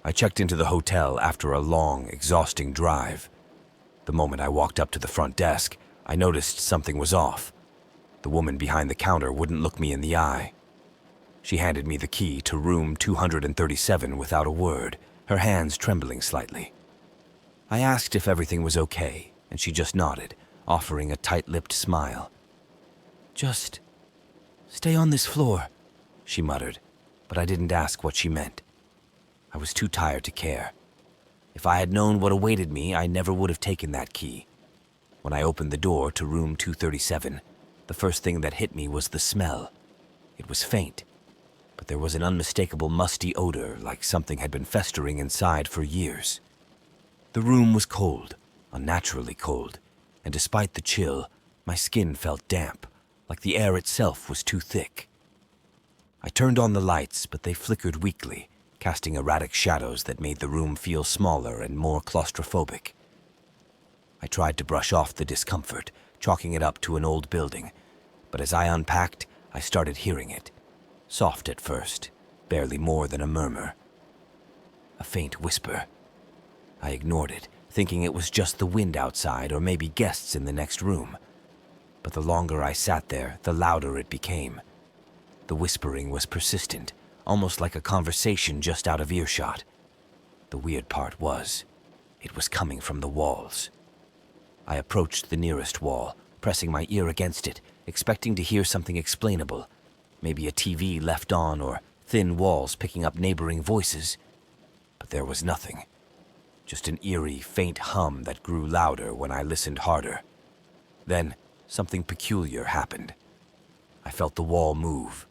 I checked into the hotel after a long, exhausting drive. The moment I walked up to the front desk, I noticed something was off. The woman behind the counter wouldn't look me in the eye. She handed me the key to room 237 without a word, her hands trembling slightly. I asked if everything was okay, and she just nodded, offering a tight-lipped smile. "Just stay on this floor," she muttered, but I didn't ask what she meant. I was too tired to care. If I had known what awaited me, I never would have taken that key. When I opened the door to room 237, the first thing that hit me was the smell. It was faint, but there was an unmistakable musty odor, like something had been festering inside for years. The room was cold, unnaturally cold, and despite the chill, my skin felt damp, like the air itself was too thick. I turned on the lights, but they flickered weakly, casting erratic shadows that made the room feel smaller and more claustrophobic. I tried to brush off the discomfort, chalking it up to an old building, but as I unpacked, I started hearing it. Soft at first, barely more than a murmur. A faint whisper. I ignored it, thinking it was just the wind outside or maybe guests in the next room. But the longer I sat there, the louder it became. The whispering was persistent, almost like a conversation just out of earshot. The weird part was, it was coming from the walls. I approached the nearest wall, pressing my ear against it, expecting to hear something explainable. Maybe a TV left on or thin walls picking up neighboring voices. But there was nothing. Just an eerie, faint hum that grew louder when I listened harder. Then, something peculiar happened. I felt the wall move.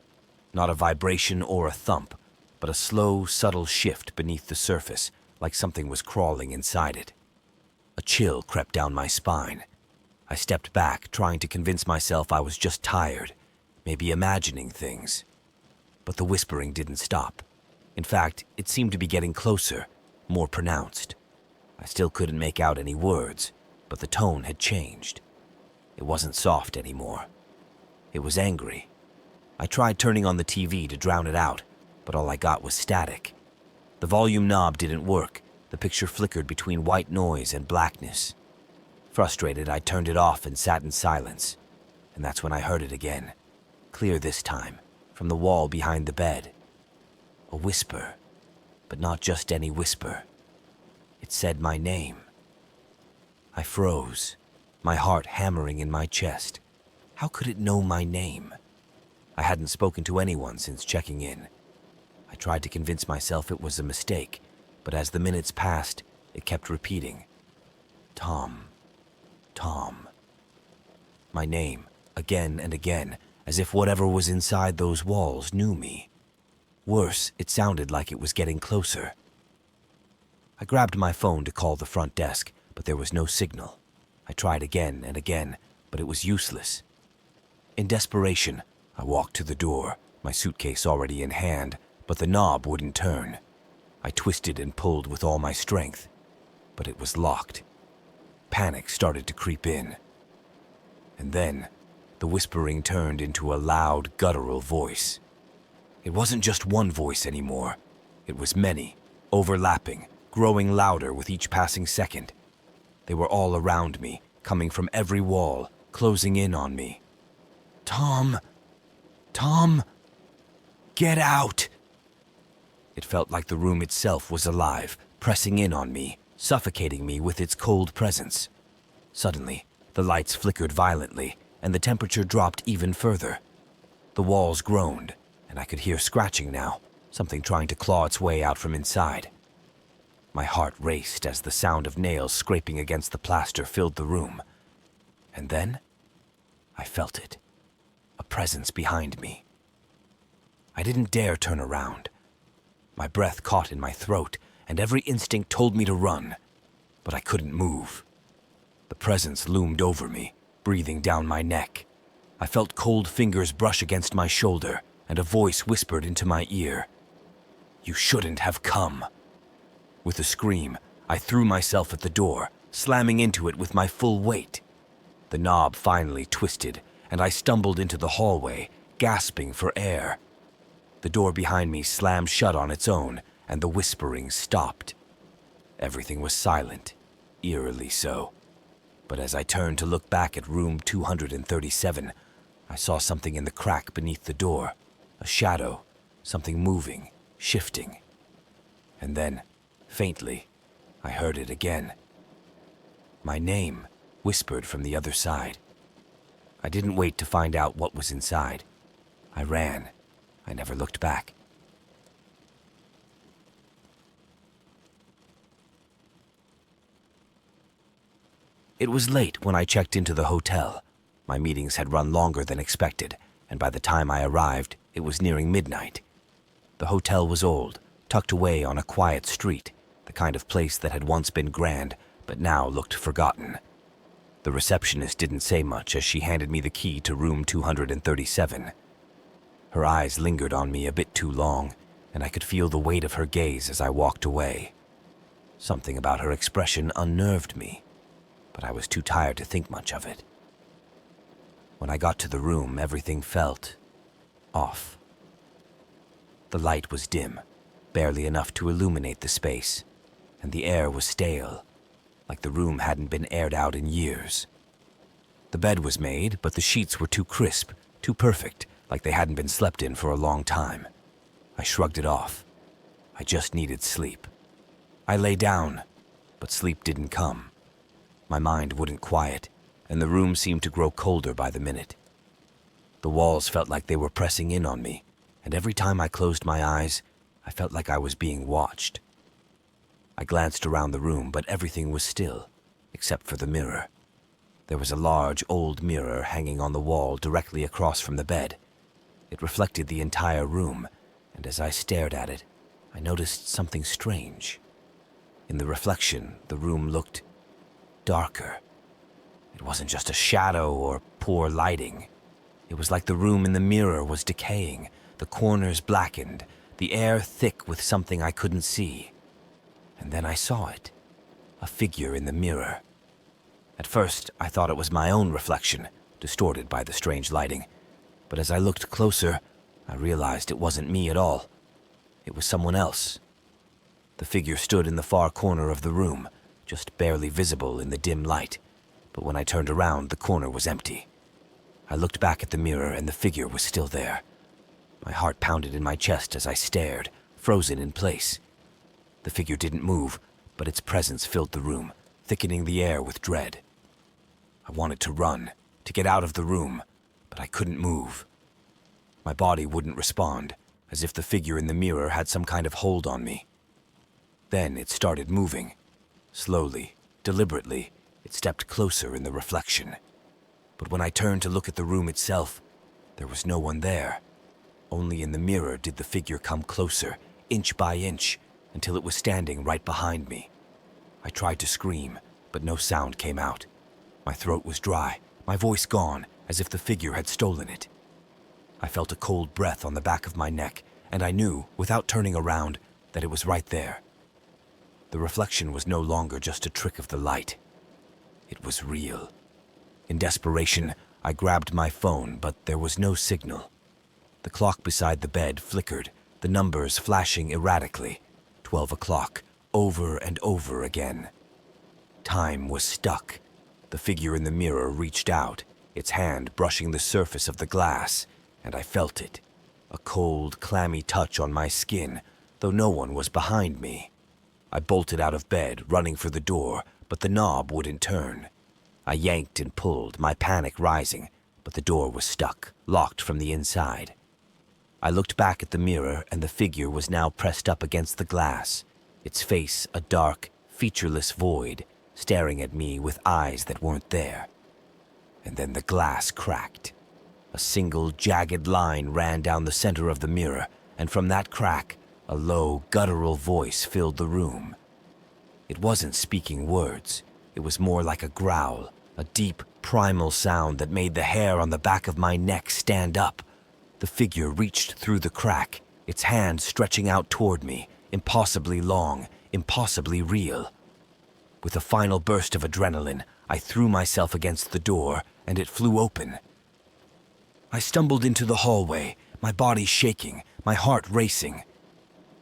Not a vibration or a thump, but a slow, subtle shift beneath the surface, like something was crawling inside it. A chill crept down my spine. I stepped back, trying to convince myself I was just tired, maybe imagining things. But the whispering didn't stop. In fact, it seemed to be getting closer, more pronounced. I still couldn't make out any words, but the tone had changed. It wasn't soft anymore. It was angry. I tried turning on the TV to drown it out, but all I got was static. The volume knob didn't work. The picture flickered between white noise and blackness. Frustrated, I turned it off and sat in silence. And that's when I heard it again. Clear this time, from the wall behind the bed. A whisper, but not just any whisper. It said my name. I froze, my heart hammering in my chest. How could it know my name? I hadn't spoken to anyone since checking in. I tried to convince myself it was a mistake, but as the minutes passed, it kept repeating. Tom. Tom. My name, again and again, as if whatever was inside those walls knew me. Worse, it sounded like it was getting closer. I grabbed my phone to call the front desk, but there was no signal. I tried again and again, but it was useless. In desperation, I walked to the door, my suitcase already in hand, but the knob wouldn't turn. I twisted and pulled with all my strength, but it was locked. Panic started to creep in. And then, the whispering turned into a loud, guttural voice. It wasn't just one voice anymore. It was many, overlapping, growing louder with each passing second. They were all around me, coming from every wall, closing in on me. Tom! Tom! Get out! It felt like the room itself was alive, pressing in on me, suffocating me with its cold presence. Suddenly, the lights flickered violently, and the temperature dropped even further. The walls groaned, and I could hear scratching now, something trying to claw its way out from inside. My heart raced as the sound of nails scraping against the plaster filled the room. And then, I felt it. A presence behind me. I didn't dare turn around. My breath caught in my throat, and every instinct told me to run, but I couldn't move. The presence loomed over me, breathing down my neck. I felt cold fingers brush against my shoulder, and a voice whispered into my ear. You shouldn't have come. With a scream, I threw myself at the door, slamming into it with my full weight. The knob finally twisted, and I stumbled into the hallway, gasping for air. The door behind me slammed shut on its own, and the whispering stopped. Everything was silent, eerily so. But as I turned to look back at room 237, I saw something in the crack beneath the door. A shadow, something moving, shifting. And then, faintly, I heard it again. My name, whispered from the other side. I didn't wait to find out what was inside. I ran. I never looked back. It was late when I checked into the hotel. My meetings had run longer than expected, and by the time I arrived, it was nearing midnight. The hotel was old, tucked away on a quiet street, the kind of place that had once been grand, but now looked forgotten. The receptionist didn't say much as she handed me the key to room 237. Her eyes lingered on me a bit too long, and I could feel the weight of her gaze as I walked away. Something about her expression unnerved me, but I was too tired to think much of it. When I got to the room, everything felt off. The light was dim, barely enough to illuminate the space, and the air was stale, like the room hadn't been aired out in years. The bed was made, but the sheets were too crisp, too perfect, like they hadn't been slept in for a long time. I shrugged it off. I just needed sleep. I lay down, but sleep didn't come. My mind wouldn't quiet, and the room seemed to grow colder by the minute. The walls felt like they were pressing in on me, and every time I closed my eyes, I felt like I was being watched. I glanced around the room, but everything was still, except for the mirror. There was a large, old mirror hanging on the wall directly across from the bed. It reflected the entire room, and as I stared at it, I noticed something strange. In the reflection, the room looked darker. It wasn't just a shadow or poor lighting. It was like the room in the mirror was decaying, the corners blackened, the air thick with something I couldn't see. And then I saw it, a figure in the mirror. At first, I thought it was my own reflection, distorted by the strange lighting. But as I looked closer, I realized it wasn't me at all. It was someone else. The figure stood in the far corner of the room, just barely visible in the dim light. But when I turned around, the corner was empty. I looked back at the mirror and the figure was still there. My heart pounded in my chest as I stared, frozen in place. The figure didn't move, but its presence filled the room, thickening the air with dread. I wanted to run, to get out of the room, but I couldn't move. My body wouldn't respond, as if the figure in the mirror had some kind of hold on me. Then it started moving. Slowly, deliberately, it stepped closer in the reflection. But when I turned to look at the room itself, there was no one there. Only in the mirror did the figure come closer, inch by inch, until it was standing right behind me. I tried to scream, but no sound came out. My throat was dry, my voice gone, as if the figure had stolen it. I felt a cold breath on the back of my neck, and I knew, without turning around, that it was right there. The reflection was no longer just a trick of the light. It was real. In desperation, I grabbed my phone, but there was no signal. The clock beside the bed flickered, the numbers flashing erratically. 12 o'clock, over and over again. Time was stuck. The figure in the mirror reached out, its hand brushing the surface of the glass, and I felt it. A cold, clammy touch on my skin, though no one was behind me. I bolted out of bed, running for the door, but the knob wouldn't turn. I yanked and pulled, my panic rising, but the door was stuck, locked from the inside. I looked back at the mirror, and the figure was now pressed up against the glass, its face a dark, featureless void, staring at me with eyes that weren't there. And then the glass cracked. A single, jagged line ran down the center of the mirror, and from that crack, a low, guttural voice filled the room. It wasn't speaking words. It was more like a growl, a deep, primal sound that made the hair on the back of my neck stand up. The figure reached through the crack, its hand stretching out toward me, impossibly long, impossibly real. With a final burst of adrenaline, I threw myself against the door, and it flew open. I stumbled into the hallway, my body shaking, my heart racing.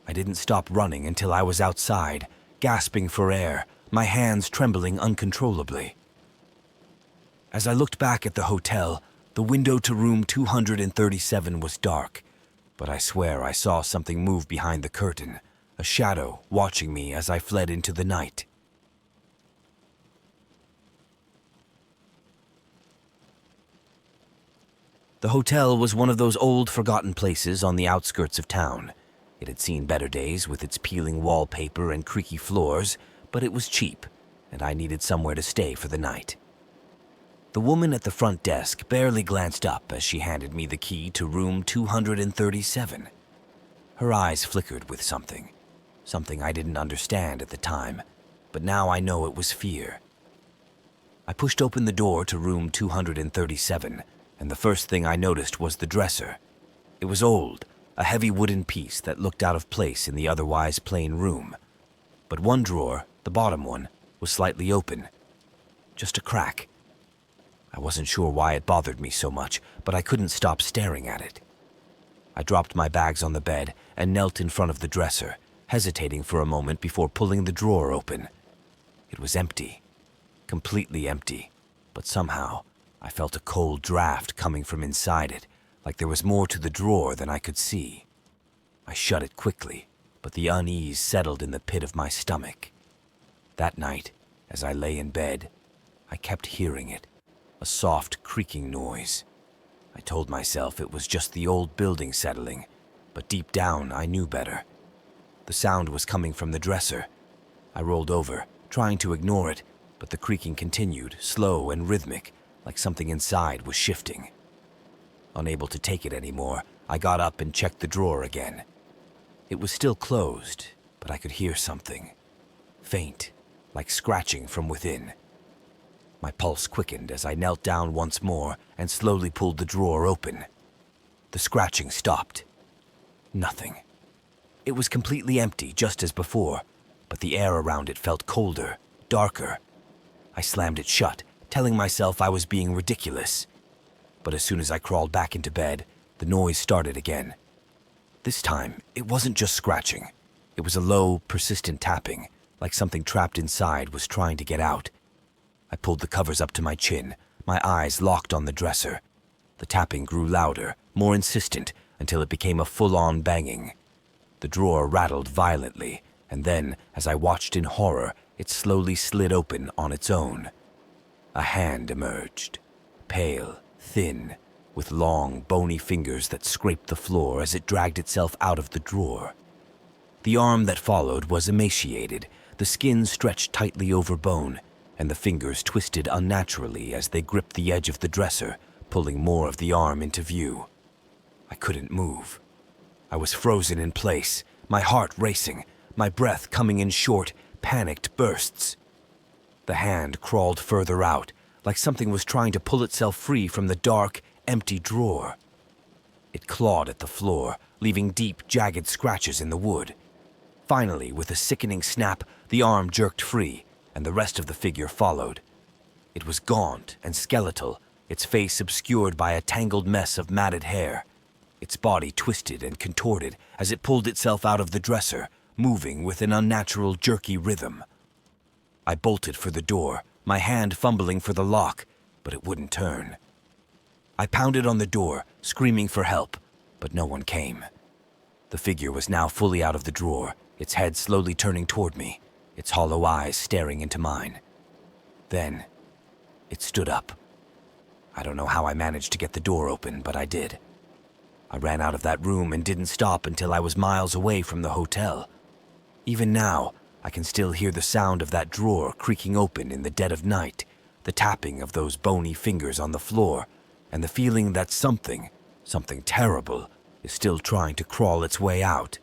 I didn't stop running until I was outside, gasping for air, my hands trembling uncontrollably. As I looked back at the hotel, the window to room 237 was dark, but I swear I saw something move behind the curtain, a shadow watching me as I fled into the night. The hotel was one of those old, forgotten places on the outskirts of town. It had seen better days with its peeling wallpaper and creaky floors, but it was cheap, and I needed somewhere to stay for the night. The woman at the front desk barely glanced up as she handed me the key to room 237. Her eyes flickered with something I didn't understand at the time, but now I know it was fear. I pushed open the door to room 237, and the first thing I noticed was the dresser. It was old, a heavy wooden piece that looked out of place in the otherwise plain room. But one drawer, the bottom one, was slightly open. Just a crack. I wasn't sure why it bothered me so much, but I couldn't stop staring at it. I dropped my bags on the bed and knelt in front of the dresser, hesitating for a moment before pulling the drawer open. It was empty, completely empty, but somehow I felt a cold draft coming from inside it, like there was more to the drawer than I could see. I shut it quickly, but the unease settled in the pit of my stomach. That night, as I lay in bed, I kept hearing it, a soft creaking noise. I told myself it was just the old building settling, but deep down I knew better. The sound was coming from the dresser. I rolled over, trying to ignore it, but the creaking continued, slow and rhythmic, like something inside was shifting. Unable to take it anymore, I got up and checked the drawer again. It was still closed, but I could hear something. Faint, like scratching from within. My pulse quickened as I knelt down once more and slowly pulled the drawer open. The scratching stopped. Nothing. It was completely empty, just as before, but the air around it felt colder, darker. I slammed it shut, telling myself I was being ridiculous. But as soon as I crawled back into bed, the noise started again. This time, it wasn't just scratching. It was a low, persistent tapping, like something trapped inside was trying to get out. I pulled the covers up to my chin, my eyes locked on the dresser. The tapping grew louder, more insistent, until it became a full-on banging. The drawer rattled violently, and then, as I watched in horror, it slowly slid open on its own. A hand emerged, pale, thin, with long, bony fingers that scraped the floor as it dragged itself out of the drawer. The arm that followed was emaciated, the skin stretched tightly over bone, and the fingers twisted unnaturally as they gripped the edge of the dresser, pulling more of the arm into view. I couldn't move. I was frozen in place, my heart racing, my breath coming in short, panicked bursts. The hand crawled further out, like something was trying to pull itself free from the dark, empty drawer. It clawed at the floor, leaving deep, jagged scratches in the wood. Finally, with a sickening snap, the arm jerked free, and the rest of the figure followed. It was gaunt and skeletal, its face obscured by a tangled mess of matted hair. Its body twisted and contorted as it pulled itself out of the dresser, moving with an unnatural, jerky rhythm. I bolted for the door, my hand fumbling for the lock, but it wouldn't turn. I pounded on the door, screaming for help, but no one came. The figure was now fully out of the drawer, its head slowly turning toward me, its hollow eyes staring into mine. Then, it stood up. I don't know how I managed to get the door open, but I did. I ran out of that room and didn't stop until I was miles away from the hotel. Even now, I can still hear the sound of that drawer creaking open in the dead of night, the tapping of those bony fingers on the floor, and the feeling that something terrible, is still trying to crawl its way out.